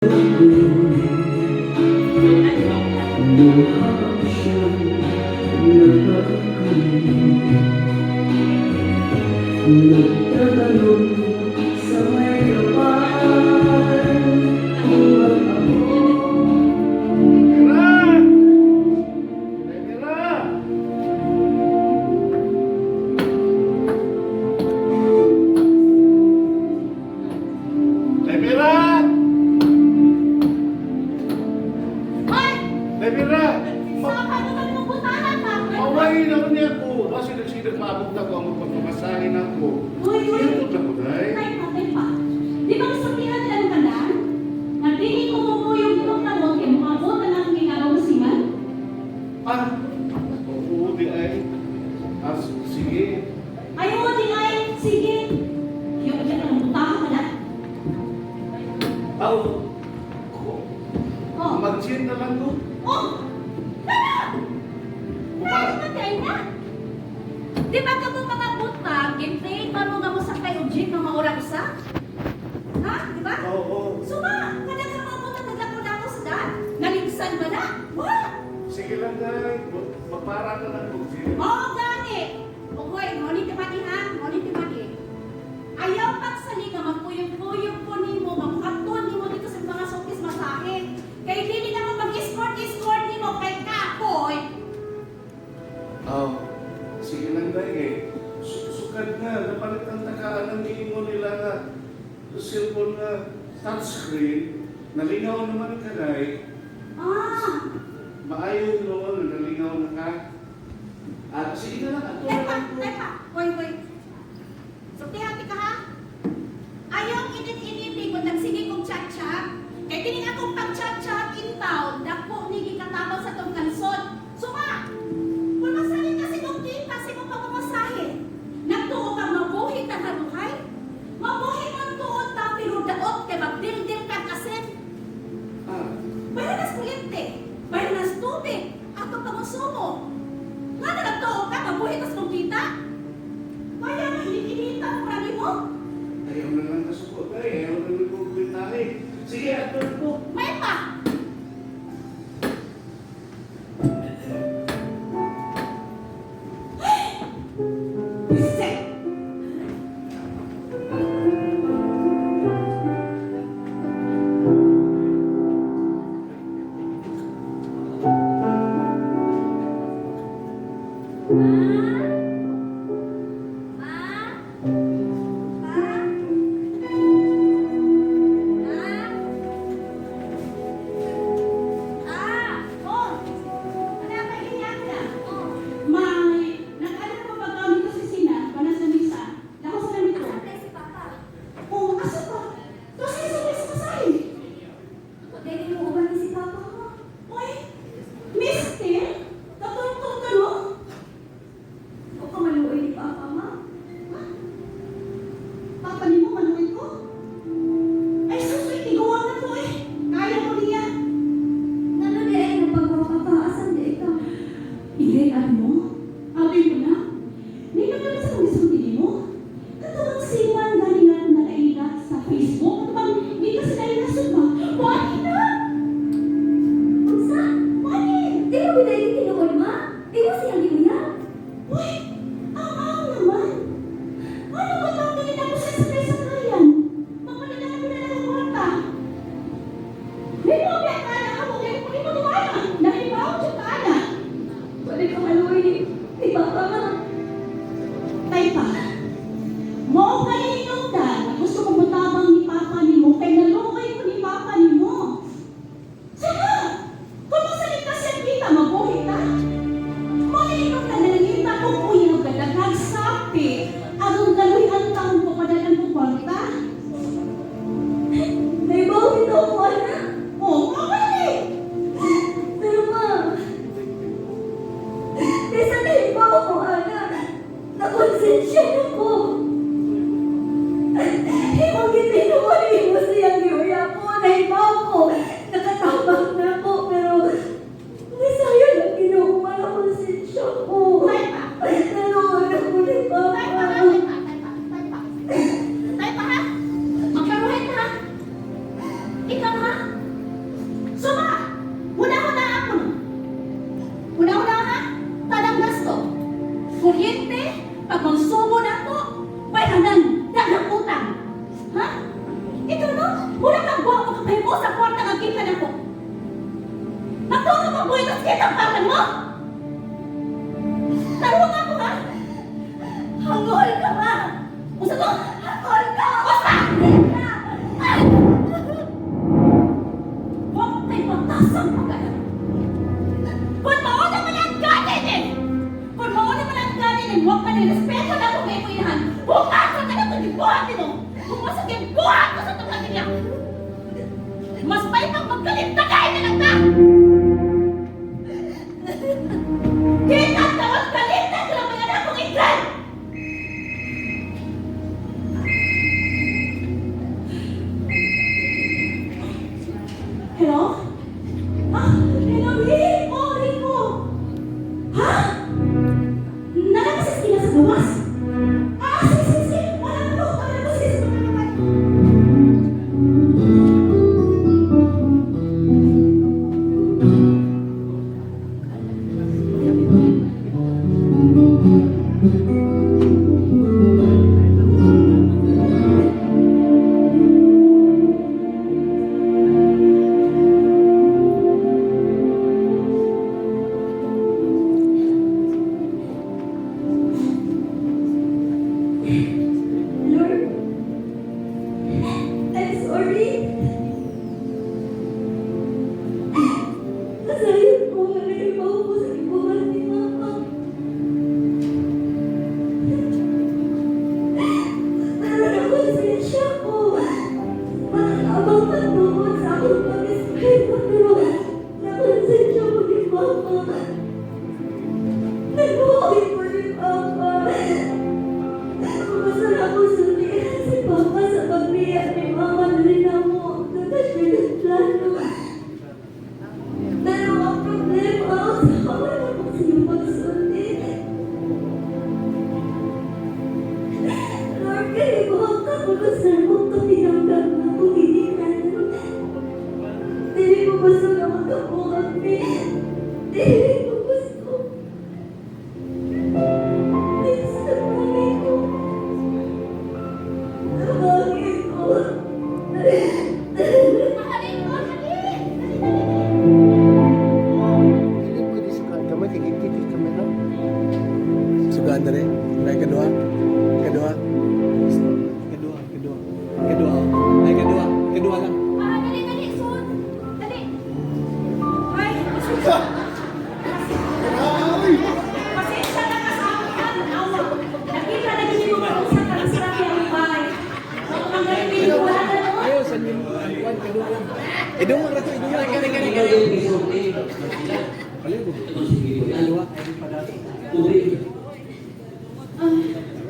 Nagtatanong sa may kapal kung ba't ako maabot ako ang magpapamasahin ako. Uy! Ito na ko, day. Patay pa. Di ba kasabihan nila ng kanan? Nagdini ko mo yung ibang tawag kay mukabot na lang ginagawa mo siman? Oo, di ay. Sige. Ayaw mo din ay, sige. Yung iyan ang butahan ka na. Oh. Mag-chin na lang ko. Oh! Tara! Dahil matay na! Di ba ka mo mga butang, in-train pa mo nga mo sa kayo gym ng mga oras sa? Ha? Di ba? Oo. Suma! Kada ka mga butang naglako-lako sa daan. Naligsan ba na? What? Sige lang, day. Magpara na lang ko. Oo, gani! Okay, ngunit timati ha? Ngunit timati. Ayaw pagsali ka, magpuyong-puyong po ni mo, magkaton ni mo dito sa mga sokis masahe. Kaya hindi naman mag-escort ni mo kay Kapoy. Sige lang, day. Sukad nga. Napalit ang takaan ng mo nila nga. Cellphone nga. Touchscreen. Nalingaw naman ka, day. Maayon noon. Nalingaw na ka. Sige na lang. Ato na lang ko. Teka. Wait. Sukti-hati ka ha? Ayaw init-initi kung nagsige kong chat-chat. Kaya tining akong pag-chat-chat in town, dako ni gikatabang sa tong kansod. Suma! Kung masahin kasi kong kita sa imong pamamasahe, nagtuo kang mabuhi ka haruhay? Mabuhi man tuon ta, pero daot kay magdildil ka kasin. Bayan nas kuryente, bayan nas tubig, ato pangusumo. Nga na nagtuo ka, mabuhi kas kong kita? Bayan na, hindi kinita mo marami mo? buwitos kinatambakan mo! Tarong ako ha! Hangol ka ba? Usa to! Hangol ka! Usa! Huwag tayo matasang pagkalan! Kung mauna man ang ganin eh! Kung mauna man ang ganin eh, huwag ka nirespeto na kung may kuyahan! Pumasok ka na kung gibuhat nito! Pumasok yung buhat ko sa itong kanila! Mas may magmagalit na kain na lang na! Kita tawag galit na sila mga anak kong iklan! Hello? Ah, hello, Rico! Rico! Ha? Nalabas sila sa gawas? Ah, sige. Wala na po. Sige. Lord, I'm sorry. Nasayang ko na naibaw ko sa ibuhan ni Mama. Naroon ako sa siya ko. Abang patuon sa akong pag-isip ko, pero napansin siya ko ni Mama. Nag-uwi ko ni Mama. Masarap ko sulihan si Papa sa pagbiyak ni Mama rin mo. Kasi siya ng plano. Pero ang problema sa wala ko siya magsulit. Lord, kayo ko ang kakulusan mong kapinanggang na pumilikan. Dili ko gusto na magkapulang ni. Dili ko gusto. Please, naman ko. Tawagin ko. Hindi pwede sugaan kami, tigil-tigil kami na. Sugaan na rin. Ay, kedua. Kedua lang. Dali, Son. Dali. Ay, pasensya na ka sa akin. Awa. Nakita na gini mo kung saan ka sa ang bahay. Kung ang galing mo, wala na naman. Ayaw, saan yung kedua lang. Idong lang rato, idong lang. Kani. Kedua.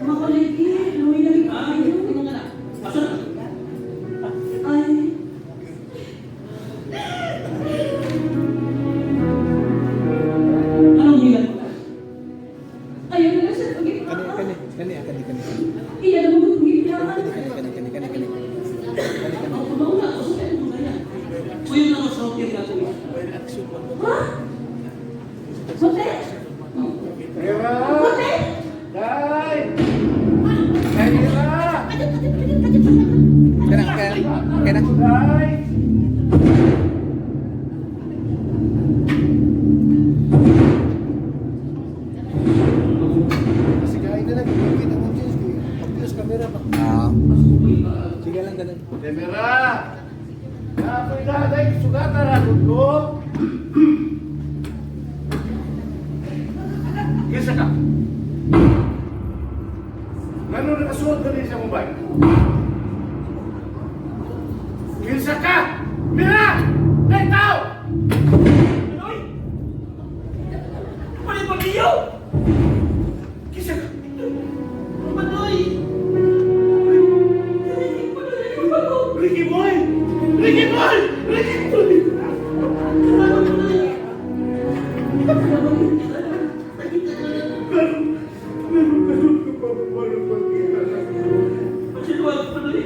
Makuliti. Luwi na rin kayo. Ay. Anong hilan mo? Ayaw na siya pag-ipakan. Kani. Iyan mo pag-ipakan. Kani. Ako mauna ako sa kanya mga yan. Uy, yun naman sa hotel natin. Ha? Hotel? Mira! Hotel? Day! Mira! Kena. Day! Sigain na lang. Kita mo, Diyos. Pag-Diyos, kamera pa. Sige lang, ganun. Mira! Ako'y daday, sugatan ako ko. Gisa ka. Ngano nakasuot ka din sa mobile? Gisa ka! Mira! Day tao! Pinoy! Panoy pag-iyo! Gisa ka! Panoy! Ricky Boy! Ricky Boy! Ricky Boy! Meron ka pa paano pagkita na ko? Pagsiluwag, Panoy!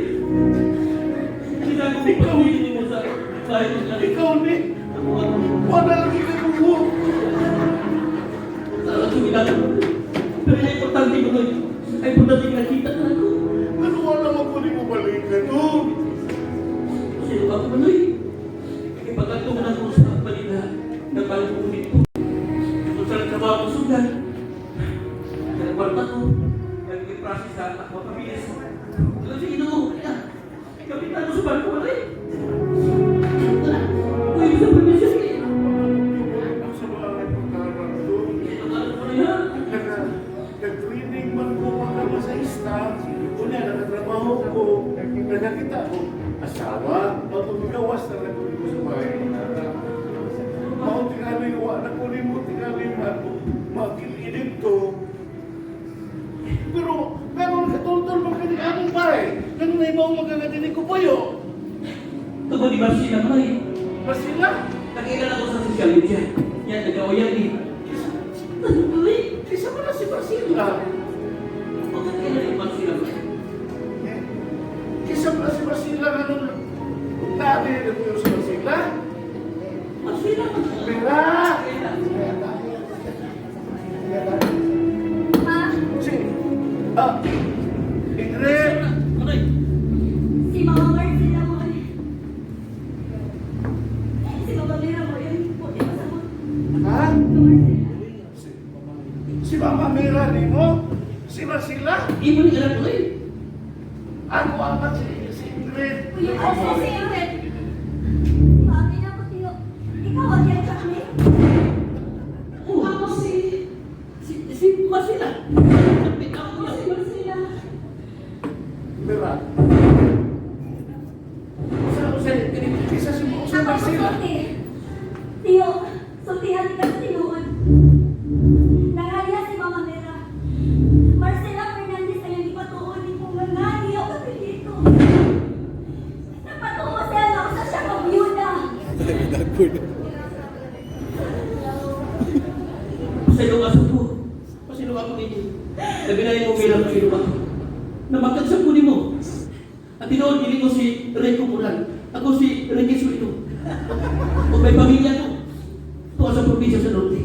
Sinabi ko kami mo sa bahay ng langit. Ikaw ni! Wala lang ikaw. Sa ginagawa ko. Pero yung importante ko nun, ay importante nakita na ako. Ano wala magkunin mo balik ka to? Sino ba ako, Panoy? Ipagkatunan ko sa Manila na parang na ko rin mo tingaling ako, makilinin to. Pero nakatultol magkanikamong pare, nang naibaw magkakadinig ko po yun. Tungkol di ba sila mo eh? Mas sila, Nakita na ko sa social media. Yan, nag-awayan eh. Tuloy. kisa mo na si Basila. Bakit kailan yung sila mo? Kisa mo na si Basila nga nung dati na po yung si Basila. Masila mo. Mira! Ma, Si, Ingrid! Ano eh? si Mama Marcela mo eh. Si Mama Mira mo yun. Puti pa sa mo. Ha? Marcela. Si Mama Mira ni mo? Si Basila? Ibo ni alam ko eh. Ako amat si Ingrid. Kuya, ano si Ingrid? Mami na ko, Tiyo. Ikaw ang yan sa kami. Ako si Masila. Kapit ako Ako si yan. Marcela. Mira. Sa kisa si mo si Ako ko Basila. sulti. Tiyo, sultihan ka sa tinuod. Nangalya si Mama Mira. Marcela Fernandez na yung ipatuon ni kong ngangani ako dito. Napatuwa siya na ako sa siya kabyuda. Pasilo ka sa po. Pasilo ako ninyo. Nabinayin mo bilang pasilo ka. Namakad sa puni mo. At tinoon, hindi ko si Rico Puran. Ako si Ricky Suito. O may pamilya ko. Ito sa probinsya sa Norte.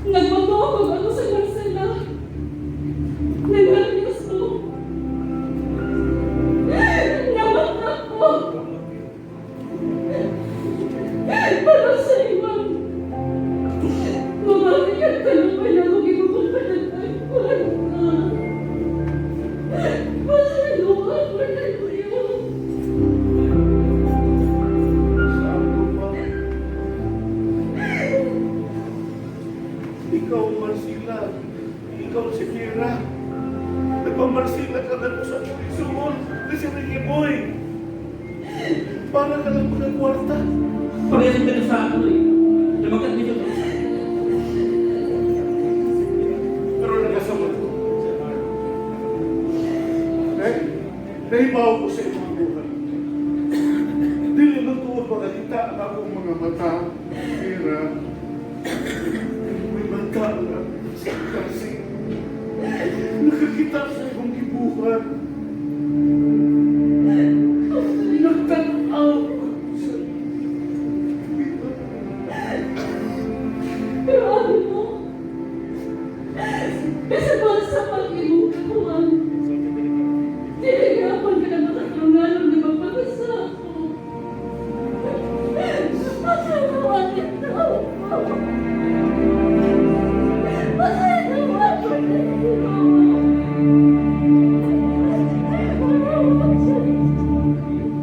Nagmamahog ako sa Marcela. Nagalios ko. Namakak ko. Para sa ibang mamalikat ka na pala kung ipapapalatay ko. Masaluhan mo na yun. Ikaw, Marcila. Ikaw si Mira. Nagpamarsila ka na ko sa sumol na si Ricky Boy. Para ka lang ng kwarta. Parehas ka na sa ano eh. Namakad dito. Pero nakasamot ko. Nahibaw ko sa ibang buhay. Dili lang tuwa pagkakita ang akong mga mata. Mira. May mata na kasi nakakita sa ibang gibuhan. Nagtanaw sa Pero ano mo? Kasi ba sa pag-inukuhan? Tinigapon ka na makatulungan ng magpapasa ako. Pasalawan ito. Pasalawan ko na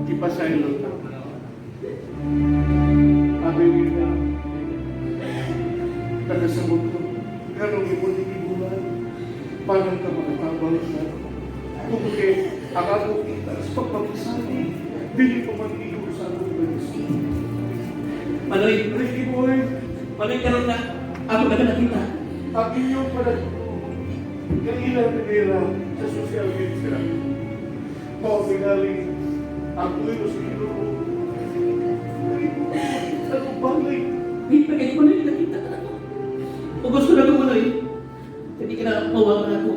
ipasaylo ka. Abi nila. Tagasabot ko. Ganong imuning ibulan. Parang ka makatabang sa kundi ang akong kita sa pagpapasabi. Dili pa mag-iyo sa akong benesin. Manoy, Ricky Boy, Manoy karon na. Ako na nakita. ang inyong kailan nila sa social media. Pagkagali, ang tuwing sa Ginoo. Ano balik? Hindi pa kayo Manoy nakita ka na ako. O gusto na ko Manoy. Hindi ka na mawawa na ako.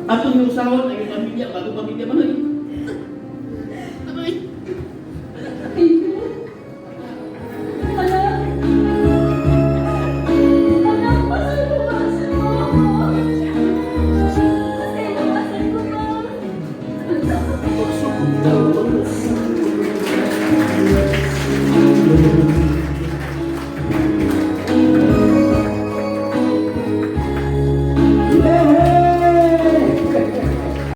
Atong yung sahod, ang yung pamilya, bagong pamilya Manoy.